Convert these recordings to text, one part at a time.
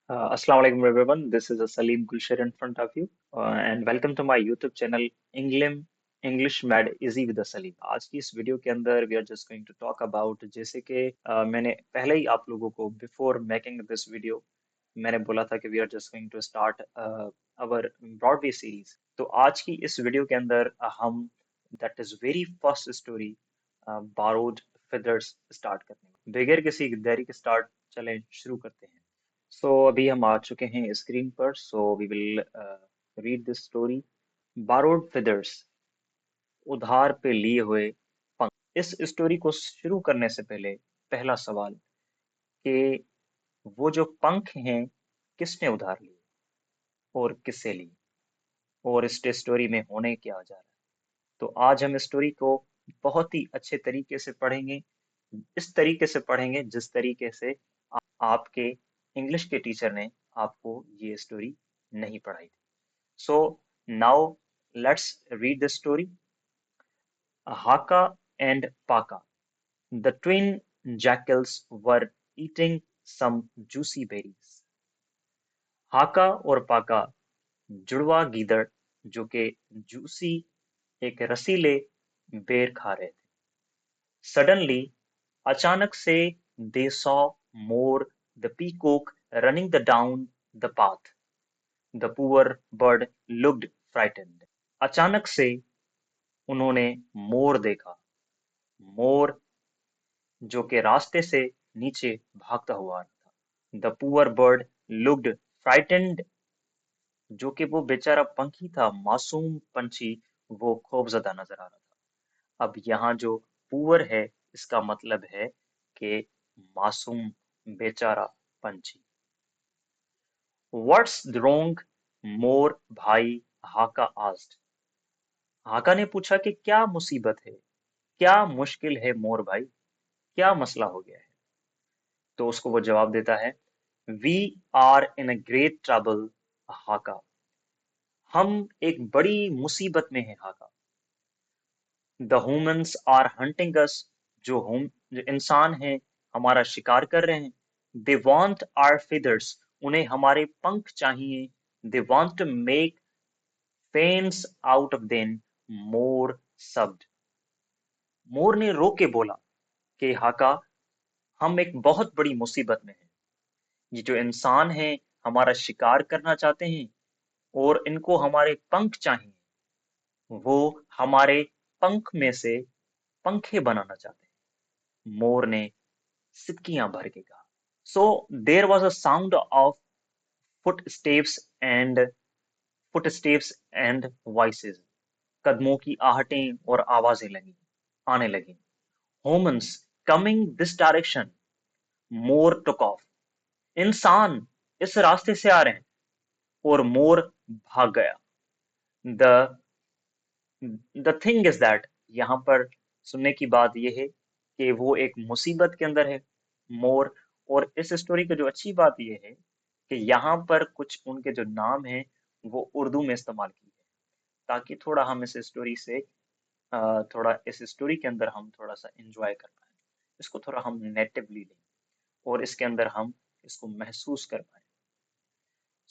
Assalamu alaikum everyone. This is Salim Gulsher in front of you, and welcome to my YouTube channel English Mad Easy with Salim. आज की इस video के अंदर we are just going to talk about जैसे कि मैंने पहले ही आप लोगों को before making this video मैंने बोला था कि we are just going to start our Broadway series. तो आज की इस वीडियो के अंदर हम that is very first story borrowed feathers start करने बगैर किसी देरी के स्टार्ट चलें शुरू करते हैं. सो अभी हम आ चुके हैं स्क्रीन पर. So we will read this story. Borrowed feathers, उधार पे लिए हुए पंख. इस स्टोरी को शुरू करने से पहले पहला सवाल कि वो जो पंख हैं किसने उधार लिए और किससे लिए और इस स्टोरी में होने क्या जा रहा है. तो आज हम इस स्टोरी को बहुत ही अच्छे तरीके से पढ़ेंगे, इस तरीके से पढ़ेंगे जिस तरीके से आपके इंग्लिश के टीचर ने आपको ये स्टोरी नहीं पढ़ाई थी. So now let's read the story. Haka and Paka, the twin jackals, were eating some juicy berries. हाका और पाका जुड़वा गीदड़ जो के जूसी एक रसीले बेर खा रहे थे. Suddenly, अचानक से they saw More the peacock running down the path. The poor bird looked frightened. अचानक से उन्होंने मोर देखा. मोर जो के रास्ते से नीचे भागता हुआ आ रहा था. The poor bird looked frightened, जो कि वो बेचारा पंछी था, मासूम पंछी, वो खौफजदा नजर आ रहा था. अब यहाँ जो पुअर है इसका मतलब है कि मासूम, बेचारा पंछी. व्हाट्स रॉन्ग मोर भाई, हाका आस्क्ड. हाका ने पूछा कि क्या मुसीबत है, क्या मुश्किल है मोर भाई, क्या मसला हो गया है. तो उसको वो जवाब देता है, we are in a great trouble हाका. हम एक बड़ी मुसीबत में हैं हाका. The humans are hunting us, जो इंसान हैं हमारा शिकार कर रहे हैं. दे वांट आवर feathers, उन्हें हमारे पंख चाहिए. They want to make fans out of them. Mor sobbed. मोर ने रो के बोला कि हाका, हम एक बहुत बड़ी मुसीबत में हैं. ये जो इंसान हैं हमारा शिकार करना चाहते हैं और इनको हमारे पंख चाहिए. वो हमारे पंख में से पंखे बनाना चाहते हैं. मोर ने सितकियां भर के कहा. So there was a sound of footsteps and footsteps and voices. कदमों की आहटें और आवाजें लगी आने लगी. Humans coming this direction. More took off. इंसान इस रास्ते से आ रहे हैं. और मोर भाग गया. The the thing is that, यहाँ पर सुनने की बात यह है कि वो एक मुसीबत के अंदर है मोर. और इस स्टोरी की जो अच्छी बात यह है कि यहाँ पर कुछ उनके जो नाम हैं वो उर्दू में इस्तेमाल की है, ताकि थोड़ा हम इस स्टोरी से थोड़ा इस स्टोरी के अंदर हम थोड़ा सा एंजॉय कर पाए, इसको थोड़ा हम नेटिवली लें और इसके अंदर हम इसको महसूस कर पाए.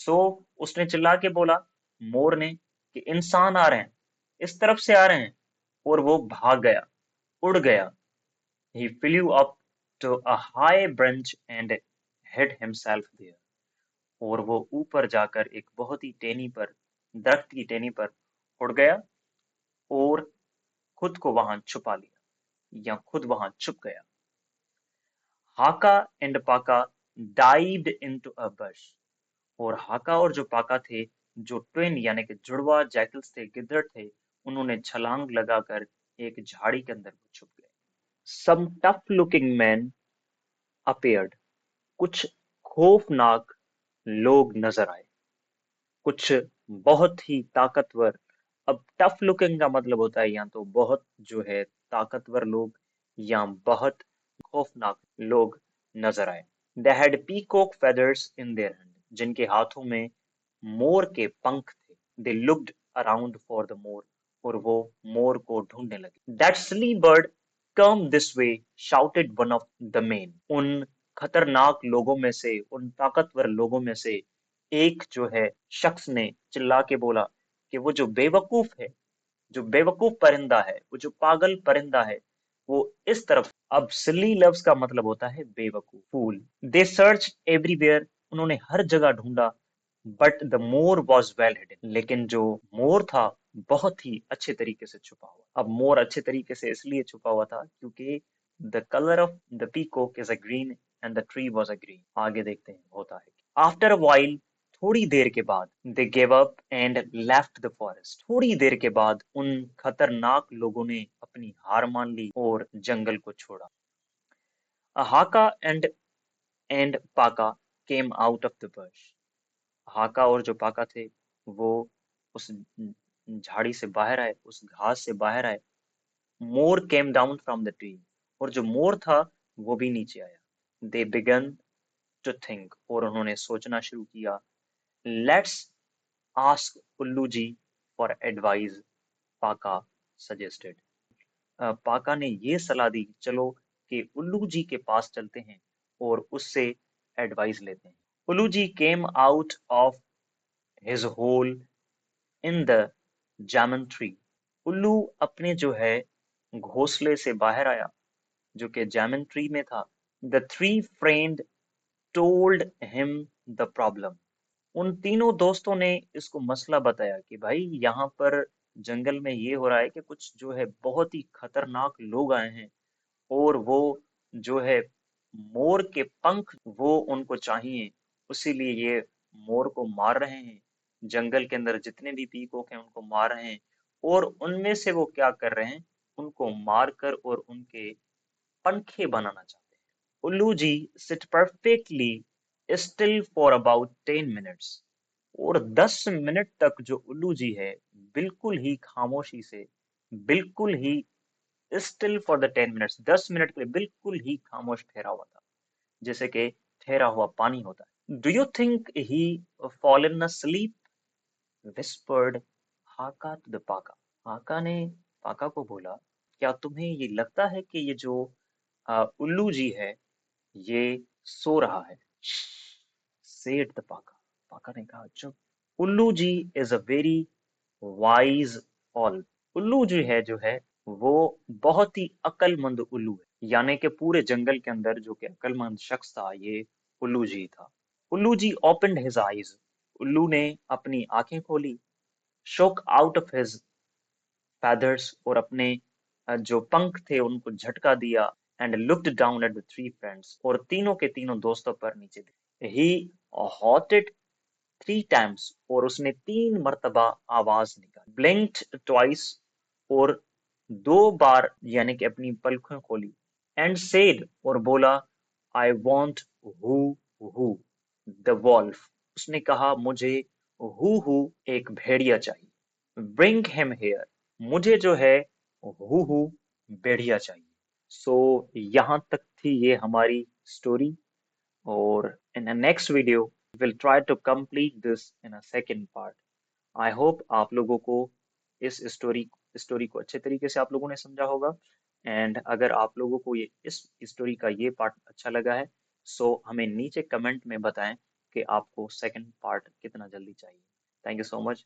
सो उसने चिल्ला के बोला, मोर ने, कि इंसान आ रहे हैं, इस तरफ से आ रहे हैं. और वो भाग गया, उड़ गया. He flew up to a high branch and hid himself there. और वो ऊपर जाकर एक बहुत ही दरख्त की टहनी पर उड़ गया और खुद को वहां छुपा लिया या खुद वहां छुप गया. हाका एंड पाका डाइव्ड इनटू अ bush. और हाका और जो पाका थे, जो ट्विन यानी कि जुड़वा जैकल्स थे, गिद्दड़ थे, उन्होंने छलांग लगाकर एक झाड़ी के अंदर छुप गए. Some tough looking men appeared. कुछ खौफनाक लोग नजर आए, कुछ बहुत ही ताकतवर. अब टफ लुकिंग का मतलब होता है या तो बहुत जो है ताकतवर लोग या बहुत खौफनाक लोग नजर आए. They had peacock feathers in their hand. जिनके हाथों में मोर के पंख थे. They looked around for the more. और वो मोर को ढूंढने लगे. That silly bird, come this way, shouted one of the men. उन खतरनाक लोगों में से, उन ताकतवर लोगों में से एक जो है शख्स ने चिल्ला के बोला कि वो जो बेवकूफ है, जो बेवकूफ परिंदा है, वो जो पागल परिंदा है, वो इस तरफ। अब सिली लफ्ज का मतलब होता है बेवकूफ, फूल। दे सर्च एवरीवेयर, उन्होंने हर जगह ढूंढा, but the more was well hidden, लेकिन जो मोर था बहुत ही अच्छे तरीके से छुपा हुआ। अब मोर अच्छे तरीके से इसलिए छुपा हुआ था क्योंकि the colour of the peacock is a green and the tree was a green. आगे देखते हैं होता है। आफ्टर अ वाइल, थोड़ी देर के बाद, they gave up and left the forest, थोड़ी देर के बाद उन खतरनाक लोगों ने अपनी हार मान ली और जंगल को छोड़ा। हाका एंड पाका केम आउट ऑफ द bush। हाका और जो पाका थे वो उस झाड़ी से बाहर आए, उस घास से बाहर आए। Mor came down from the tree, और जो मोर था वो भी नीचे आया। दे बिगन टू थिंक, और उन्होंने सोचना शुरू किया। लेट्स आस्क उल्लू जी फॉर एडवाइस, पाका सजेस्टेड। पाका ने ये सलाह दी, चलो कि उल्लू जी के पास चलते हैं और उससे एडवाइस लेते हैं। Ullu ji came out of his hole in the jamun tree. उल्लू अपने जो है घोंसले से बाहर आया, जो कि जामन ट्री में था। The three friend told him the problem. उन तीनों दोस्तों ने इसको मसला बताया कि भाई यहाँ पर जंगल में ये हो रहा है कि कुछ जो है बहुत ही खतरनाक लोग आए हैं, और वो जो है मोर के पंख वो उनको चाहिए, इसीलिए ये मोर को मार रहे हैं। जंगल के अंदर जितने भी पीकॉक हैं उनको मार रहे हैं, और उनमें से वो क्या कर रहे हैं, उनको मार कर और उनके पंखे बनाना चाहते हैं। Ullu ji sit perfectly still for about 10 minutes, और 10 मिनट तक जो उल्लू जी है बिल्कुल ही खामोशी से, बिल्कुल he still for the 10 minutes, 10 minute के लिए बिल्कुल ही खामोश ठहरा हुआ था, जैसे कि ठहरा हुआ पानी होता है। Do you think he fallen asleep, whispered हाका टू द पाका। हाका ने पाका को बोला, क्या तुम्हें ये लगता है कि ये जो उल्लू जी है ये सो रहा है? सेड द पाका। पाका ने कहा, चुप। Ullu ji is a very wise owl. उल्लू जो है वो बहुत ही अक्लमंद उल्लू है, यानी कि पूरे जंगल के अंदर जो कि अक्लमंद शख्स था ये उल्लू जी था। उल्लू जी ओपनड हिज आईज, उल्लू ने अपनी आंखें खोली। शोक आउट ऑफ हिज feathers, और अपने जो पंख थे उनको झटका दिया। And looked down at the three friends, और तीनों के तीनों दोस्तों पर नीचे देखा। ही हॉटेड 3 times, और उसने 3 मरतबा आवाज निकाली। ब्लिंक्ड ट्वाइस, और 2 बार यानी कि अपनी पलकें खोली। एंड सेड, और बोला, I want who who the wolf. उसने कहा, मुझे हु एक भेड़िया चाहिए। ब्रिंग हिम हेयर, मुझे जो है हु भेड़िया चाहिए। सो यहाँ तक थी ये हमारी स्टोरी, और in the next video we'll try to complete this in a second part. I hope आप लोगों को इस स्टोरी को अच्छे तरीके से आप लोगों ने समझा होगा, एंड अगर आप लोगों को ये इस स्टोरी का ये पार्ट अच्छा लगा है, सो हमें नीचे कमेंट में बताएं कि आपको सेकंड पार्ट कितना जल्दी चाहिए। Thank you so much.